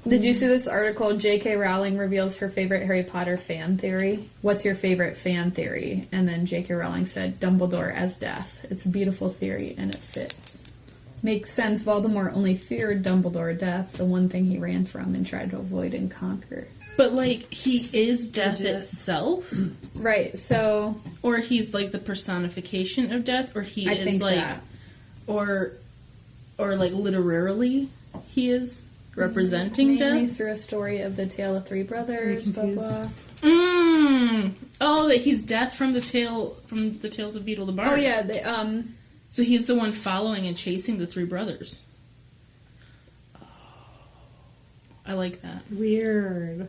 Did you see this article? J.K. Rowling reveals her favorite Harry Potter fan theory. What's your favorite fan theory? And then J.K. Rowling said, Dumbledore as death. It's a beautiful theory, and it fits. Makes sense. Voldemort only feared Dumbledore death, the one thing he ran from and tried to avoid and conquer. But, like, he is death itself? Right, so... Or he's, like, the personification of death? Or he is, like... That. Or, like, literarily he is representing Mainly death? through a story of the Tale of Three Brothers, blah, blah. Oh, that he's death from the Tales of Beetle the Bard. Oh, yeah, So he's the one following and chasing the three brothers. Oh, I like that. Weird.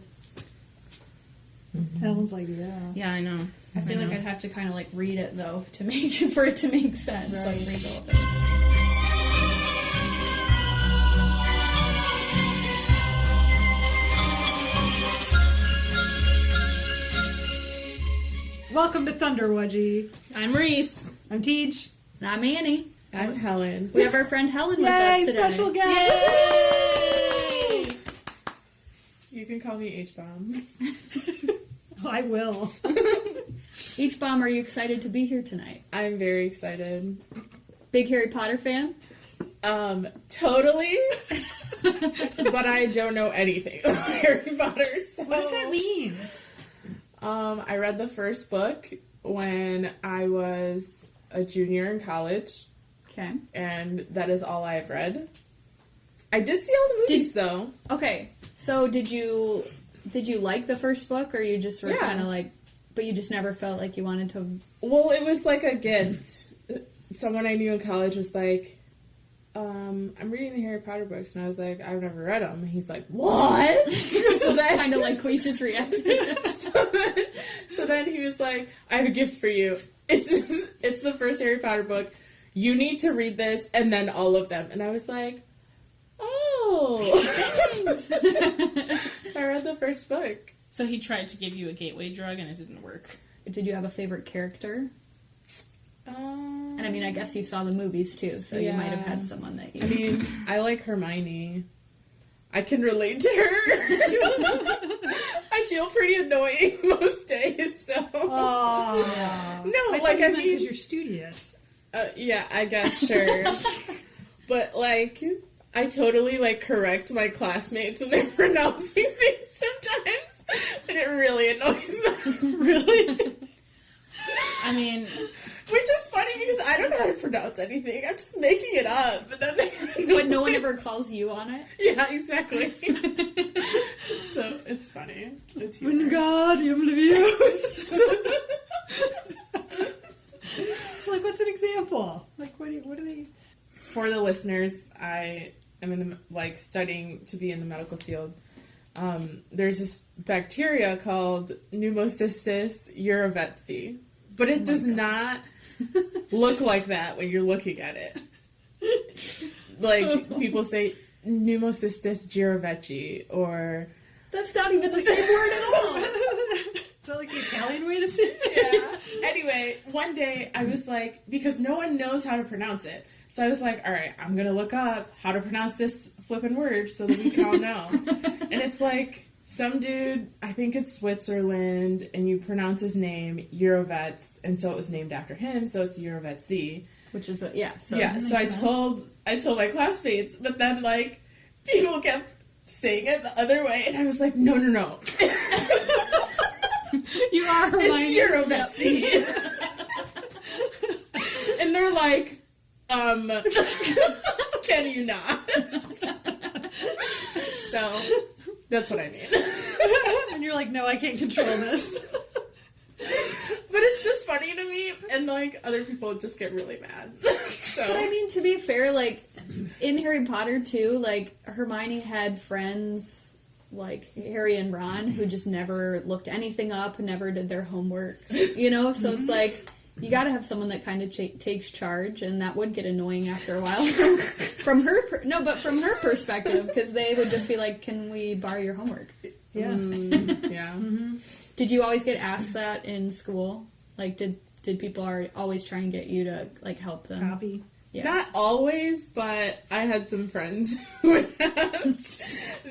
Sounds like, yeah. Yeah, I know. I feel like I'd have to kind of, like, read it, though, to make for it to make sense. Right. Like, read all of it. Welcome to Thunderwudgie. I'm Reese. I'm Teej. And I'm Annie. I'm Helen. We have our friend Helen with Yay, us today. special guest! Yay! You can call me H-Bomb. I will. H-Bomb, are you excited to be here tonight? I'm very excited. Big Harry Potter fan? Totally. But I don't know anything about Harry Potter, so... What does that mean? I read the first book when I was a junior in college. Okay. And that is all I've read. I did see all the movies, though. Okay, so did you like the first book, or you just were kind of like... But you just never felt like you wanted to... Well, it was like a gift. Someone I knew in college was like, I'm reading the Harry Potter books, and I was like, I've never read them. And he's like, what? So then... kind of like we just reacted. so then he was like, I have a gift for you. It's the first Harry Potter book. You need to read this, and then all of them. And I was like, oh. Thanks. So I read the first book. So he tried to give you a gateway drug, and it didn't work. Did you have a favorite character? And I mean, I guess you saw the movies too, so you might have had someone that you... I mean, I like Hermione. I can relate to her. I feel pretty annoying most days, so... Aww. No, I mean... because you're studious. Yeah, I guess, sure. But, like, I totally, like, correct my classmates when they're pronouncing things sometimes, and it really annoys them. Really? I mean... Which is funny because I don't know how to pronounce anything. I'm just making it up. But then But no one ever calls you on it? Yeah, exactly. So, it's funny. It's humorous. Wingardium Leviosa. So, like, what's an example? Like, what are they... For the listeners, I am in the, like, studying to be in the medical field. There's this bacteria called Pneumocystis jirovecii. But it does not look like that when you're looking at it. Like, people say Pneumocystis jirovecii, or... That's not even the same word at all! Is that like the Italian way to say it? Yeah. Anyway, one day I was like, because no one knows how to pronounce it. So I was like, alright, I'm gonna look up how to pronounce this flippin' word so that we can all know. And it's like... Some dude, I think it's Switzerland, and you pronounce his name Eurovets, and so it was named after him, so it's Jirovecii. Which is, so so I told my classmates, but then, like, people kept saying it the other way, and I was like, no. You are Hermione. It's Eurovecii. And they're like, can you not? So... That's what I mean. And you're like, no, I can't control this. But it's just funny to me, and, like, other people just get really mad. So. But, I mean, to be fair, like, in Harry Potter, too, like, Hermione had friends, like, Harry and Ron, who just never looked anything up, never did their homework, you know? So it's like... You gotta have someone that kind of takes charge, and that would get annoying after a while from her perspective, because they would just be like, "Can we borrow your homework?" Yeah. Yeah. Mm-hmm. Did you always get asked that in school? Like, did people always try and get you to, like, help them? Copy. Yeah. Not always, but I had some friends who had,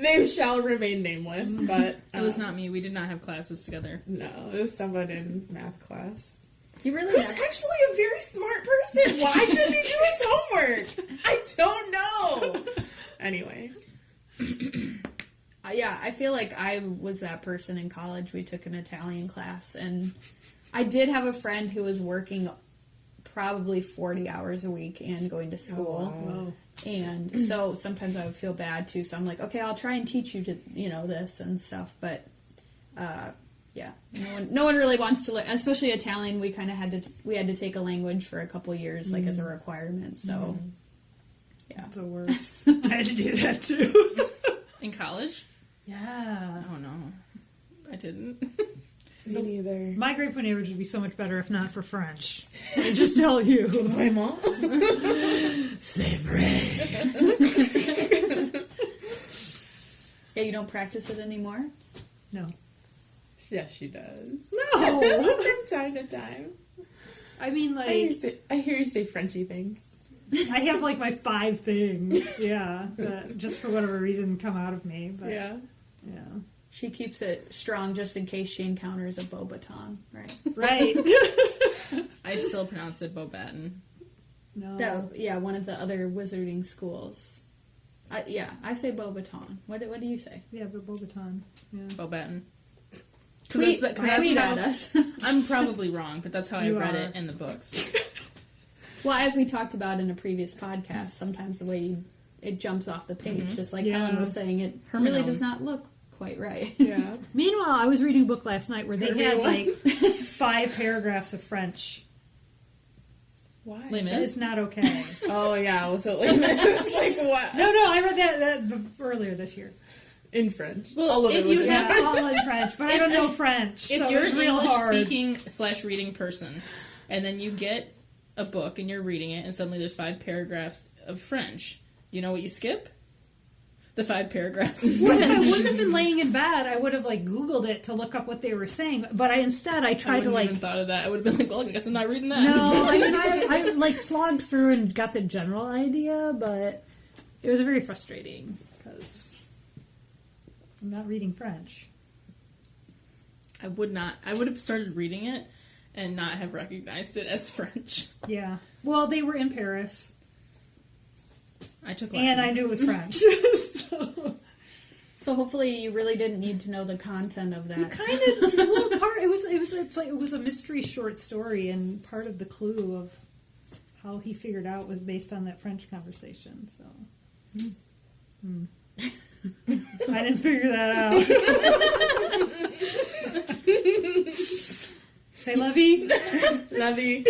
they shall remain nameless, but... It was not me. We did not have classes together. No, it was someone in math class. You really He's have... actually a very smart person. Why didn't he do his homework? I don't know. Anyway. Yeah, I feel like I was that person in college. We took an Italian class, and I did have a friend who was working probably 40 hours a week and going to school. Oh, wow. And so sometimes I would feel bad too. So I'm like, okay, I'll try and teach you to, this and stuff. But, yeah, no one really wants to, especially Italian. We kind of had to take a language for a couple years, like as a requirement. So, yeah. The worst. I had to do that too. In college? Yeah. Oh, no. I didn't. Me neither. My grade point average would be so much better if not for French. I just tell you. Vraiment? C'est vrai. Yeah, you don't practice it anymore? No. Yeah, she does. No. From time to time. I mean, I hear you say Frenchy things. I have like my 5 things. Yeah. That just for whatever reason come out of me. But, Yeah. Yeah. She keeps it strong just in case she encounters a Beaubaton, right? Right. I still pronounce it Beaubaton. No. One of the other wizarding schools. I say Beaubaton. What do you say? Yeah, but Beaubaton. Yeah. Beaubaton. Tweet that's at how- us. I'm probably wrong, but that's how I You read are. it in the books. Well, as we talked about in a previous podcast, sometimes the way it jumps off the page, just like Yeah. Helen was saying, it Hermione. really does not look quite right. Yeah. Meanwhile, I was reading a book last night where they had Hermione. like 5 paragraphs of French. Why? Les That is Mis? not not okay. Oh, yeah. Was it like, like what? No, I read that earlier this year. In French. Well, all of if it was you in have- Yeah, all in French, but I don't know French, If so you're it's an real hard. English-speaking/reading person, and then you get a book and you're reading it, and suddenly there's 5 paragraphs of French, you know what you skip? The 5 paragraphs of What if I French. wouldn't have been laying in bed? I would have like Googled it to look up what they were saying, but I tried I to wouldn't like. even thought of that. I would have been like, well, I guess I'm not reading that. No, I mean I like slogged through and got the general idea, but it was very frustrating because I'm not reading French. I would have started reading it and not have recognized it as French. Yeah, well, they were in Paris, I took and Latin. I knew it was French. so. So hopefully you really didn't need to know the content of that. Kind of. Well, it was a mystery short story, and part of the clue of how he figured out was based on that French conversation. So, I didn't figure that out. Say la vie. La vie.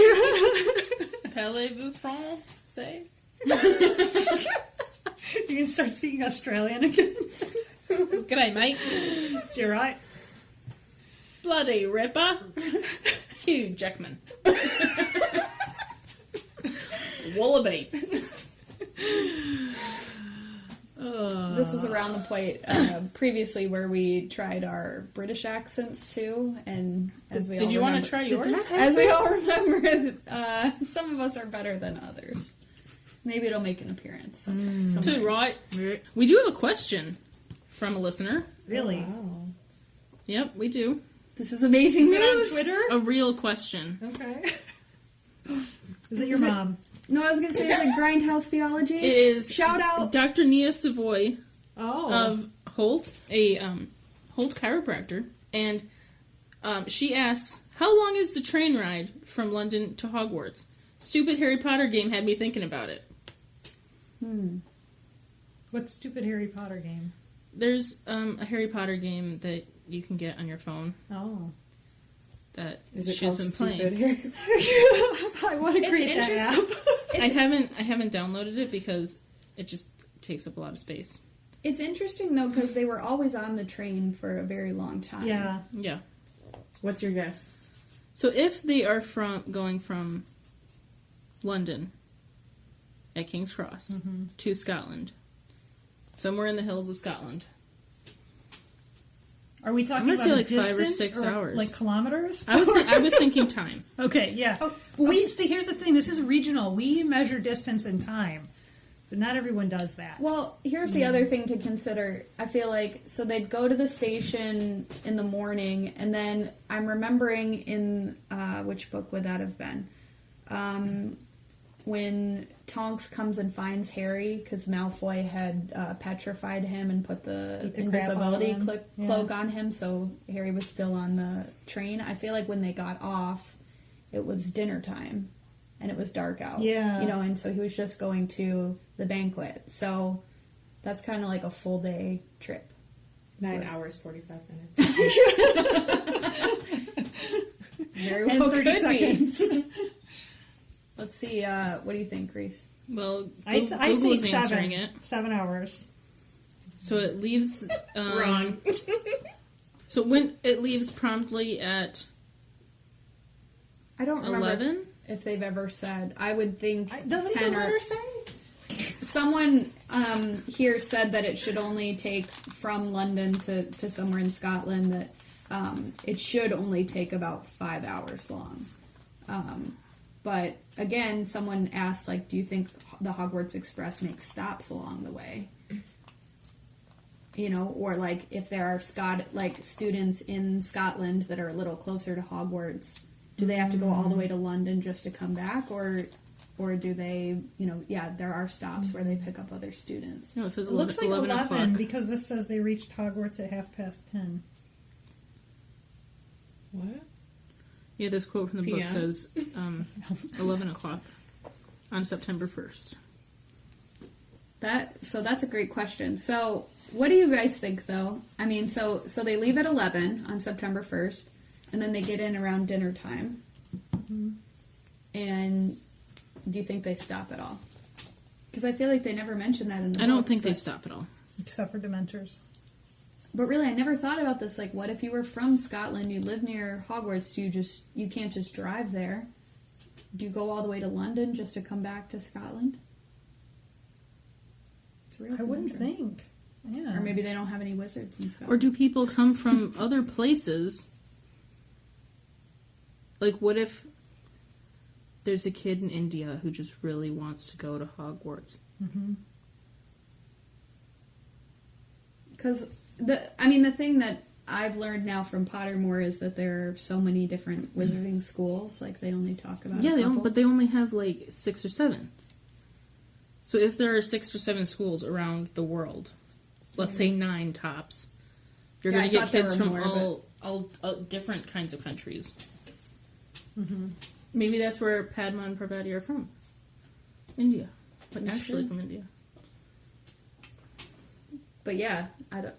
Parlez-vous français? You're gonna start speaking Australian again. G'day, mate. You're right. Bloody Ripper. Hugh Jackman. Wallaby. This was around the point previously where we tried our British accents too, and as we Did all you want remember, to try yours? as we all remember, some of us are better than others. Maybe it'll make an appearance. Sometime. Too right. We do have a question from a listener. Really? Wow. Yep, we do. This is amazing Is it on news. Twitter? A real question. Okay. Is it your mom? No, I was going to say it's like Grindhouse Theology. It is Shout out. Dr. Nia Savoy Oh. of Holt, a Holt chiropractor, and she asks, "How long is the train ride from London to Hogwarts? Stupid Harry Potter game had me thinking about it." What stupid Harry Potter game? There's a Harry Potter game that you can get on your phone Oh. that Is it she's called been Stupid playing. Harry? I want to It's create that app. interesting. I haven't downloaded it because it just takes up a lot of space. It's interesting though because they were always on the train for a very long time. Yeah. Yeah. What's your guess? So if they are going from London at King's Cross to Scotland, somewhere in the hills of Scotland, Are we talking I'm about gonna a say like 5 or distance 6 hours. like kilometers? I was thinking time. Okay, yeah. Oh, We see. Here's the thing. This is regional. We measure distance and time, but not everyone does that. Well, here's the other thing to consider. I feel like, so they'd go to the station in the morning, and then I'm remembering in, which book would that have been? When Tonks comes and finds Harry, because Malfoy had petrified him and put the Beat the crap out of invisibility him. cloak on him, so Harry was still on the train. I feel like when they got off, it was dinner time, and it was dark out. Yeah. You know, and so he was just going to the banquet. So that's kind of like a full day trip. 9 hours, 45 minutes. Very And well 30 could seconds. be. Let's see, what do you think, Reese? Well, I Google say is answering 7. it. 7 hours. So it leaves. Wrong. So when it leaves promptly at I don't remember 11. if they've ever said. I would think Doesn't 10 the or... letter say? Someone here said that it should only take from London to somewhere in Scotland, that it should only take about 5 hours long. But again, someone asked, like, do you think the Hogwarts Express makes stops along the way? You know, or like if there are students in Scotland that are a little closer to Hogwarts, do they have to go all the way to London just to come back, or do they, you know, there are stops where they pick up other students. No, it says It looks like 11 o'clock. because this says they reached Hogwarts at 10:30. What? Yeah, this quote from the book PM? says 11 o'clock on September 1st. So that's a great question. So what do you guys think, though? I mean, so they leave at 11 on September 1st, and then they get in around dinner time. And do you think they stop at all? Because I feel like they never mention that in the I don't books, think they but- stop at all. Except for Dementors. But really, I never thought about this. Like, what if you were from Scotland, you live near Hogwarts, you can't just drive there? Do you go all the way to London just to come back to Scotland? It's a real I wouldn't conundrum. think. Yeah. Or maybe they don't have any wizards in Or Scotland. do people come from other places? Like, what if there's a kid in India who just really wants to go to Hogwarts? Because the thing that I've learned now from Pottermore is that there are so many different wizarding schools. Like, they only talk about Yeah, a couple. but they only have like 6 or 7. So if there are 6 or 7 schools around the world, let's say 9 tops, you're Yeah, going to I get thought there kids were from more, all different kinds of countries. Maybe that's where Padma and Parvati are from. India. But That's actually true. from India. But yeah, I don't...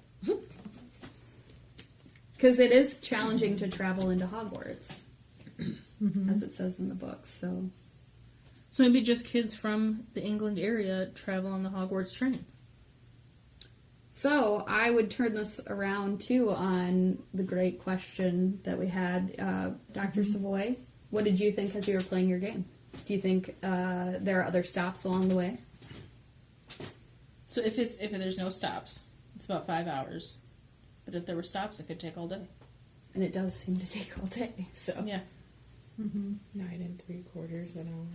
Because it is challenging to travel into Hogwarts, as it says in the books, so... So maybe just kids from the England area travel on the Hogwarts train. So, I would turn this around, too, on the great question that we had. Dr. Savoy, what did you think as you were playing your game? Do you think there are other stops along the way? So if there's no stops, it's about 5 hours. But if there were stops, it could take all day. And it does seem to take all day, so... Yeah. 9 3/4 an hour.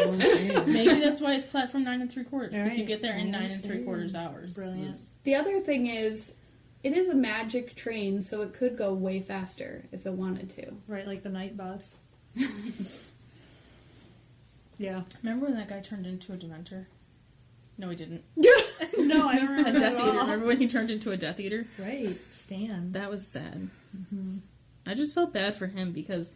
All I'm saying. Maybe that's why it's platform 9 3/4. Because you Right. get there in That's 9 all I'm saying. 3/4 hours. Brilliant. Yes. The other thing is, it is a magic train, so it could go way faster if it wanted to. Right, like the night bus. Yeah. Remember when that guy turned into a Dementor? No, he didn't. No, I don't A remember that Death at Eater. all. Remember when he turned into a Death Eater? Right, Stan. That was sad. I just felt bad for him because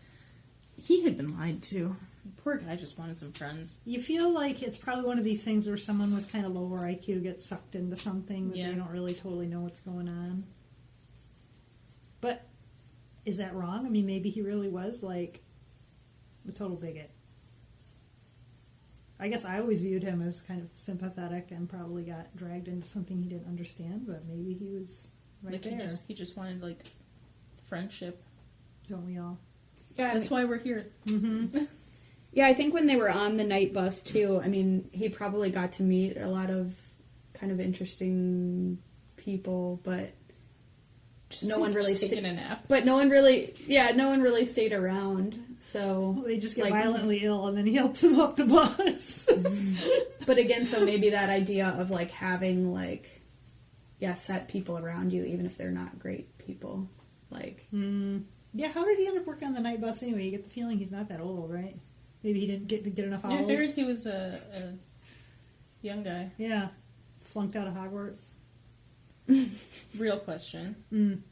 he had been lied to. Poor guy just wanted some friends. You feel like it's probably one of these things where someone with kind of lower IQ gets sucked into something that Yeah. they don't really totally know what's going on. But is that wrong? I mean, maybe he really was like a total bigot. I guess I always viewed him as kind of sympathetic and probably got dragged into something he didn't understand, but maybe he was right Like there. he just wanted like friendship. Don't we all? Yeah, That's why we're here. Yeah, I think when they were on the night bus too, I mean, he probably got to meet a lot of kind of interesting people, but no one really taking a nap. But no one really stayed around. So They just get like, violently ill, and then he helps them off the bus. But again, so maybe that idea of like having like, set people around you, even if they're not great people, like. Yeah, how did he end up working on the night bus anyway? You get the feeling he's not that old, right? Maybe he didn't get enough hours. Yeah, I figured he was a young guy. Yeah, flunked out of Hogwarts. Real question.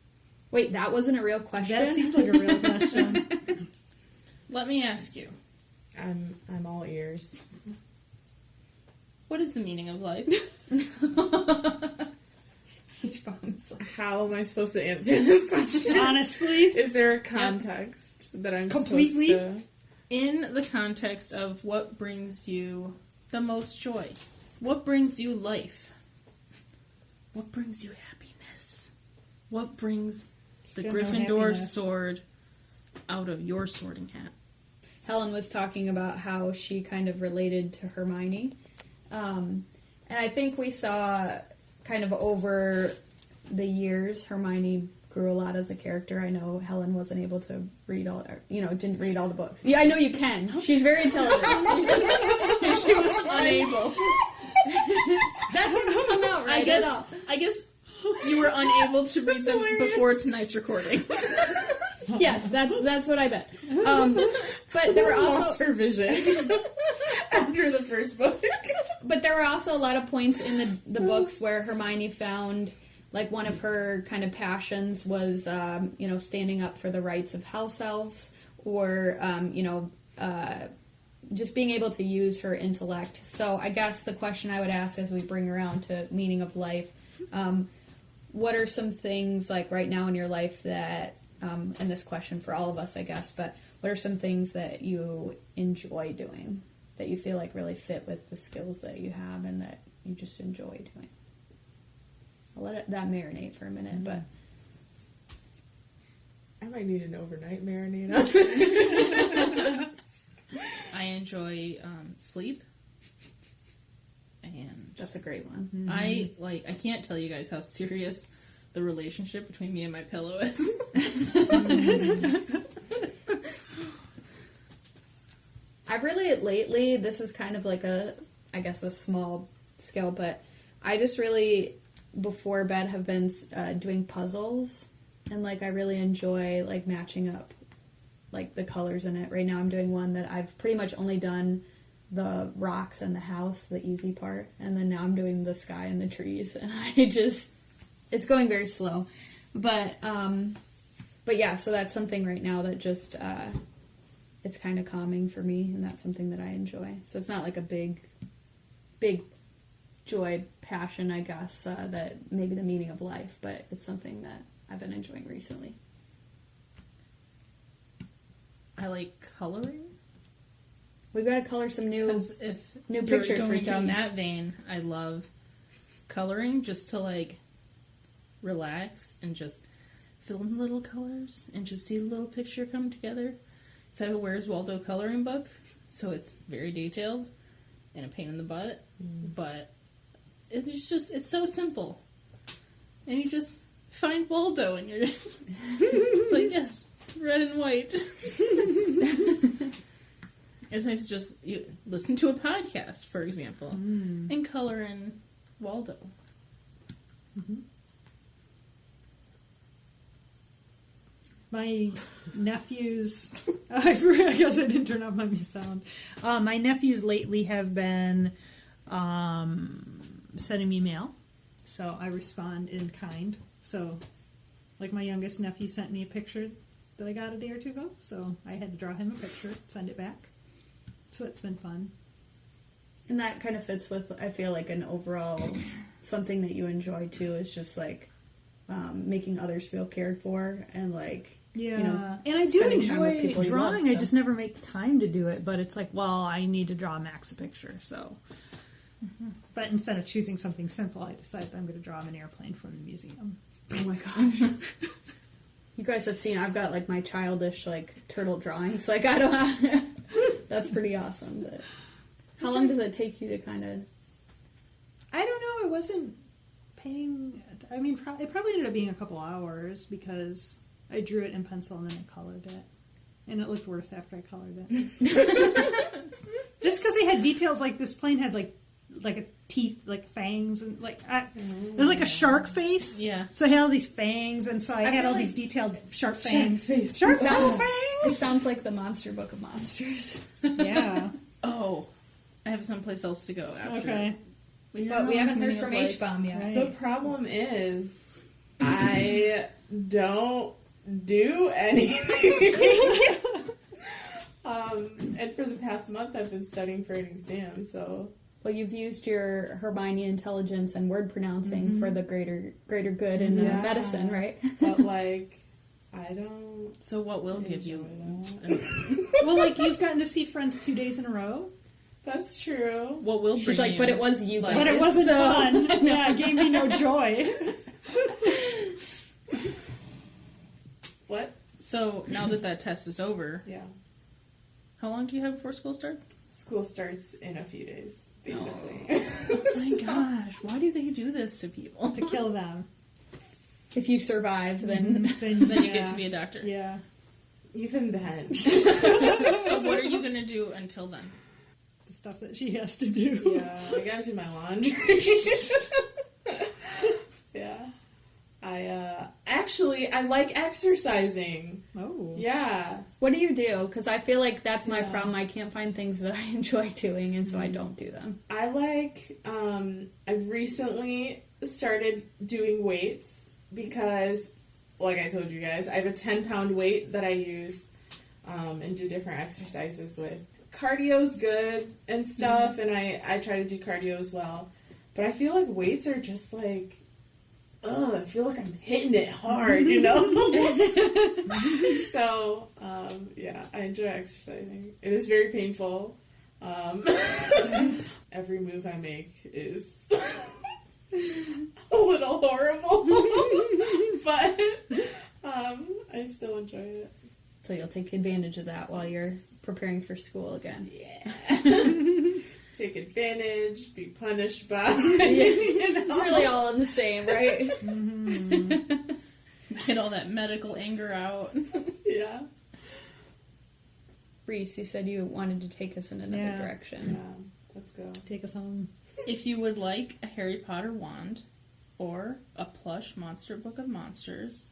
Wait, that wasn't a real question? That seemed like a real question. Let me ask you. I'm all ears. What is the meaning of life? How am I supposed to answer this question? Honestly. Is there a context that I'm Completely? supposed to... In the context of what brings you the most joy. What brings you life? What brings you happiness? What brings the Still no Gryffindor happiness. sword out of your sorting hat? Helen was talking about how she kind of related to Hermione. And I think we saw kind of over the years, Hermione grew a lot as a character. I know Helen wasn't able to read didn't read all the books. Yeah, I know you can. She's very intelligent. She was unable. That didn't come out right at all. I guess you were unable to read them before tonight's recording. Yes, that's what I bet. But there were Lost also her vision after the first book. But there were also a lot of points in the books where Hermione found, like, one of her kind of passions was, standing up for the rights of house elves, or, just being able to use her intellect. So I guess the question I would ask as we bring around to meaning of life, what are some things, like, right now in your life that, and this question for all of us, I guess, but what are some things that you enjoy doing? That you feel like really fit with the skills that you have and that you just enjoy doing. I'll let that marinate for a minute, but I might need an overnight marinade on this. I enjoy sleep. And that's a great one. I can't tell you guys how serious the relationship between me and my pillow is. I've really, lately, this is kind of like a small scale, but I just really, before bed, have been doing puzzles, and, like, I really enjoy, like, matching up, like, the colors in it. Right now I'm doing one that I've pretty much only done the rocks and the house, the easy part, and then now I'm doing the sky and the trees, and it's going very slow. But yeah, so that's something right now that just, it's kind of calming for me, and that's something that I enjoy. So it's not like a big joy, passion, I guess, that maybe the meaning of life, but it's something that I've been enjoying recently. I like coloring. We've got to color some new If new you're pictures for going down Teej. that vein, I love coloring just to, like, relax and just fill in the little colors and just see the little picture come together. So I have a Where's Waldo coloring book, so it's very detailed and a pain in the butt, but it's so simple. And you just find Waldo and you're it's like, yes, red and white. It's nice to just listen to a podcast, for example, and color in Waldo. My nephews, I guess I didn't turn off my sound. My nephews lately have been sending me mail, so I respond in kind. So, like, my youngest nephew sent me a picture that I got a day or two ago, so I had to draw him a picture, send it back. So that's been fun. And that kind of fits with, I feel like, an overall something that you enjoy too is just like making others feel cared for, and like, Yeah, you know, and I do spending time with enjoy people you love, drawing. I so. just never make time to do it. But it's like, well, I need to draw Max a picture, so. But instead of choosing something simple, I decided I'm going to draw him an airplane from the museum. Oh my gosh. You guys have seen, I've got like my childish like turtle drawings. Like, I don't have, that's pretty awesome. But how long does it take you to kind of? I don't know. I wasn't paying... I mean, it probably ended up being a couple hours because I drew it in pencil and then I colored it. And it looked worse after I colored it. Just because they had details like this plane had like a teeth, like fangs, and like there's like a shark face. Yeah. So I had all these fangs, and so I had all feel these like detailed shark fangs. face. Shark Sounds- fangs. It sounds like the Monster Book of Monsters. Yeah. Oh, I have someplace else to go after. Okay. But we haven't heard from H-Bomb yet. Right. The problem is, I don't do anything. And for the past month, I've been studying for an exam, so... Well, you've used your Hermione intelligence and word pronouncing for the greater good in Yeah. medicine, right? But, like, I don't... So what will give you? Well, like you've gotten to see Friends 2 days in a row, That's true. What will She's bring like, you? but it was you Like- guys. but it wasn't so- fun. Yeah, it gave me no joy. What? So now that test is over, Yeah. how long do you have before school starts? School starts in a few days, basically. Oh my gosh, why do they do this to people? To kill them. If you survive, then Then Then you get to be a doctor. Yeah. Even then. So what are you going to do until then? The stuff that she has to do. Yeah, I gotta do my laundry. Yeah. I like exercising. Oh. Yeah. what do you do? Because I feel like that's my Yeah. problem. I can't find things that I enjoy doing, and so I don't do them. I like, I've recently started doing weights because, like I told you guys, I have a 10-pound weight that I use and do different exercises with. Cardio's good and stuff, and I try to do cardio as well. But I feel like weights are just like, I feel like I'm hitting it hard, you know? So, yeah, I enjoy exercising. It is very painful. Every move I make is a little horrible, but I still enjoy it. So you'll take advantage of that while you're preparing for school again. Yeah. Take advantage, be punished by, you know? It's really all in the same, right? Get all that medical anger out. Yeah. Reese, you said you wanted to take us in another Yeah. direction. Yeah. Let's go. Take us home. If you would like a Harry Potter wand or a plush Monster Book of Monsters,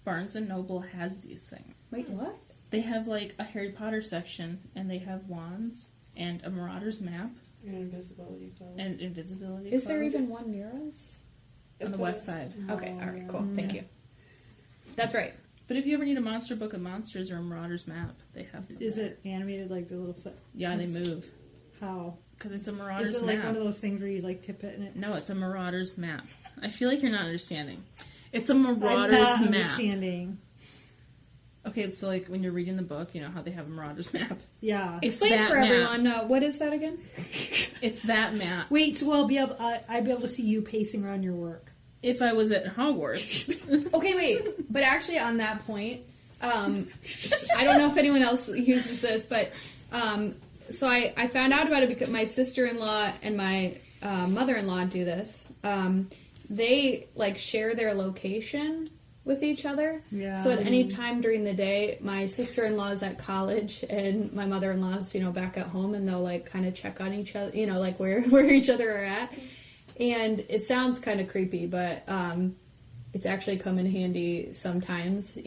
Barnes & Noble has these things. Wait, what? They have like a Harry Potter section, and they have wands and a Marauder's map An invisibility cloak. and invisibility. Is there cloak even one near us? on the west side? Okay, all right, yeah. cool. Thank you. That's right. But if you ever need a Monster Book of Monsters or a Marauder's map, they have them. Is there. it animated like the little foot? Yeah, they move How? because it's a Marauder's Is it like map. one of those things where you like tip it and it? No, it's a Marauder's map. I feel like you're not understanding. It's a I'm Marauder's not map. understanding. Okay, so like when you're reading the book, you know how they have a Marauder's map. Yeah. Explain that for map. everyone. What is that again? It's that map. Wait, so I'd be able to see you pacing around your work. If I was at Hogwarts, Okay, wait. But actually, on that point, I don't know if anyone else uses this, but so I found out about it because my sister-in-law and my mother-in-law do this. They like share their location with each other. Yeah. So at any time during the day, my sister-in-law is at college and my mother-in-law is, back at home, and they'll like kind of check on each other, like where each other are at. And it sounds kind of creepy, but it's actually come in handy sometimes,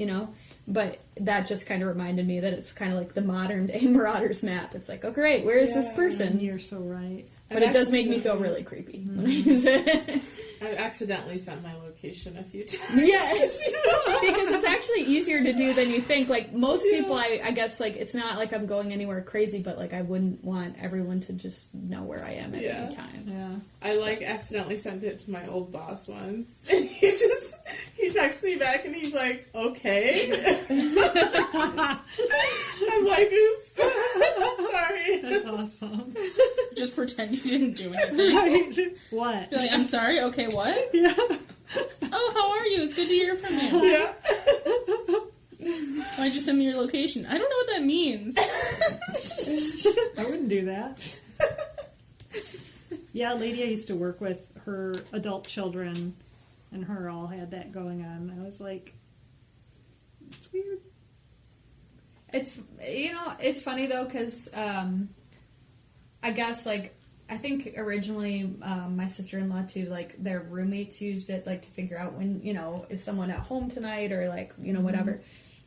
But that just kind of reminded me that it's kind of like the modern day Marauders map. It's like, oh great, where is this person? You're so right. But it does make me feel really creepy when I use it. I've accidentally sent my location a few times. Yes, because it's actually easier to do than you think. Like most people, I guess, like it's not like I'm going anywhere crazy, but like I wouldn't want everyone to just know where I am at any time. Yeah. I accidentally sent it to my old boss once, and he texts me back and he's like, okay. I'm like, oops. Sorry. That's awesome. just pretend you didn't do anything. Right. What? You're like, I'm sorry. Okay, what? Yeah. Oh, how are you? It's good to hear from you. Yeah. Why'd you send me your location? I don't know what that means. I wouldn't do that. Yeah, a lady I used to work with, her adult children and her all had that going on. I was like, it's weird. It's, it's funny though, because I guess, like, I think originally my sister-in-law too, like, their roommates used it, like, to figure out when, is someone at home tonight or, like, whatever.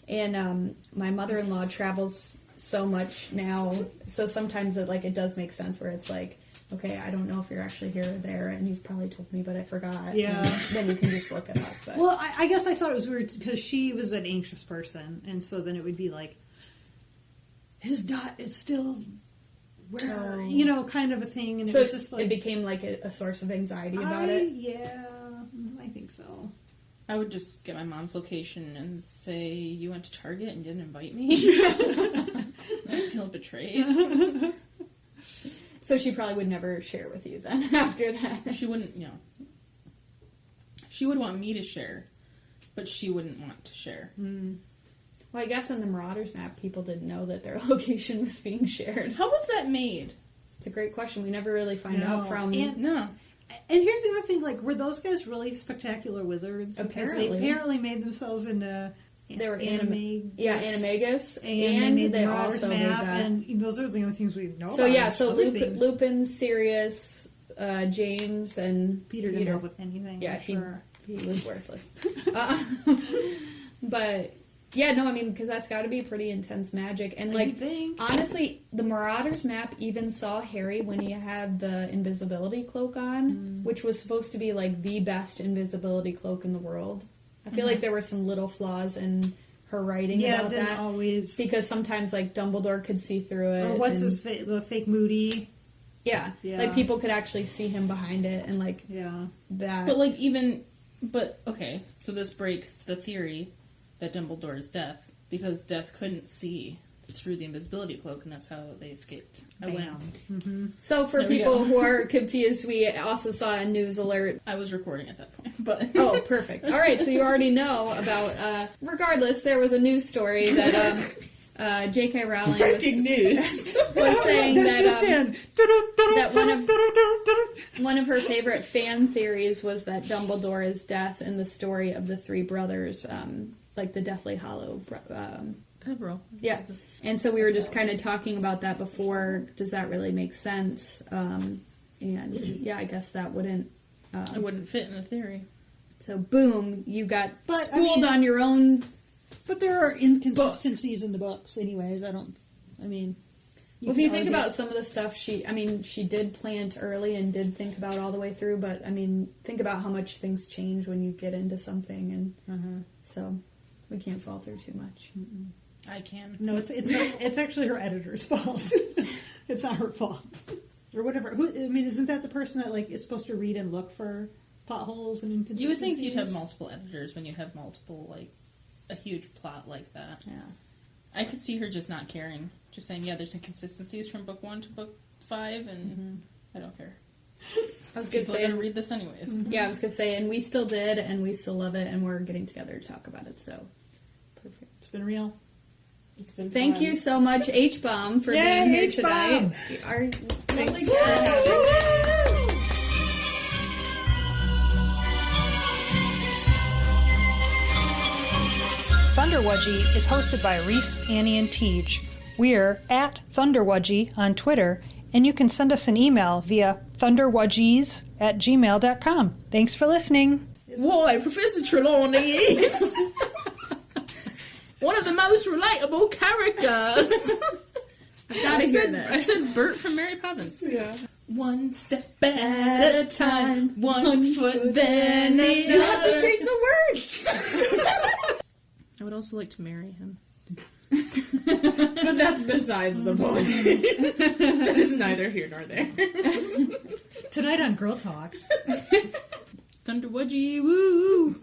And my mother-in-law travels so much now, so sometimes it does make sense where it's like, okay, I don't know if you're actually here or there, and you've probably told me, but I forgot. Yeah. And then you can just look it up. But. Well, I guess I thought it was weird because she was an anxious person, and so then it would be like, his dot is still where, kind of a thing, and so it was just like... it became like a source of anxiety about it? Yeah, I think so. I would just get my mom's location and say, you went to Target and didn't invite me. I feel betrayed. So she probably would never share with you then after that. She wouldn't, She would want me to share, but she wouldn't want to share. Well, I guess in the Marauders map, people didn't know that their location was being shared. How was that made? It's a great question. We never really find out from... And here's the other thing, like, were those guys really spectacular wizards? Because they apparently made themselves into... They were Animagus. Yeah, Animagus. And they also made map, that. and those are the only things we know So, about. yeah, so Other things. Lupin, Sirius, James, and Peter didn't help with anything. Yeah, I'm sure. he was worthless. But... Yeah, no, I mean, because that's got to be pretty intense magic. And, like, honestly, the Marauders map even saw Harry when he had the invisibility cloak on, which was supposed to be, like, the best invisibility cloak in the world. I feel like there were some little flaws in her writing about that. Always. Because sometimes, like, Dumbledore could see through it. Or what's the fake Moody? Yeah. Like, people could actually see him behind it, and, like, that. But, like, okay, so this breaks the theory that Dumbledore is Death, because Death couldn't see through the invisibility cloak, and that's how they escaped. So for people who are confused, we also saw a news alert. I was recording at that point, but... Oh, perfect. All right, so you already know about... regardless, there was a news story that J.K. Rowling was saying that one of her favorite fan theories was that Dumbledore is Death in the story of the three brothers, like the Deathly Hallow. Peveril. Yeah. And so we were just kind of talking about that before. Does that really make sense? And yeah, I guess that wouldn't... it wouldn't fit in the theory. So boom, you got schooled on your own... But there are inconsistencies in the books anyways. Well, if you think about some of the stuff she did plant early and did think about all the way through, but think about how much things change when you get into something, and so we can't falter too much. I can. No, it's actually her editor's fault. It's not her fault. Or whatever. Isn't that the person that, like, is supposed to read and look for potholes and inconsistencies? You would think you'd have multiple editors when you have multiple, like, a huge plot like that. Yeah. I could see her just not caring. Just saying, yeah, there's inconsistencies from book 1 to book 5, and I don't care. I was going to say, I'm gonna read this anyways. Yeah, I was going to say, and we still did, and we still love it, and we're getting together to talk about it, so perfect. It's been real. It's been Thank fun. you so much, H-Bomb, for being here tonight. Thanks. Thunderwudgie is hosted by Reese, Annie, and Teej. We're at Thunderwudgie on Twitter, and you can send us an email via thunderwudgies@gmail.com. Thanks for listening. Why, Professor Trelawney is one of the most relatable characters. Gotta hear this. I said Bert from Mary Poppins. Yeah. One step at a time, one foot then another. You have to change the words. I would also like to marry him. But that's besides the point. That is neither here nor there. Tonight on Girl Talk. Thunderwudgie, woo!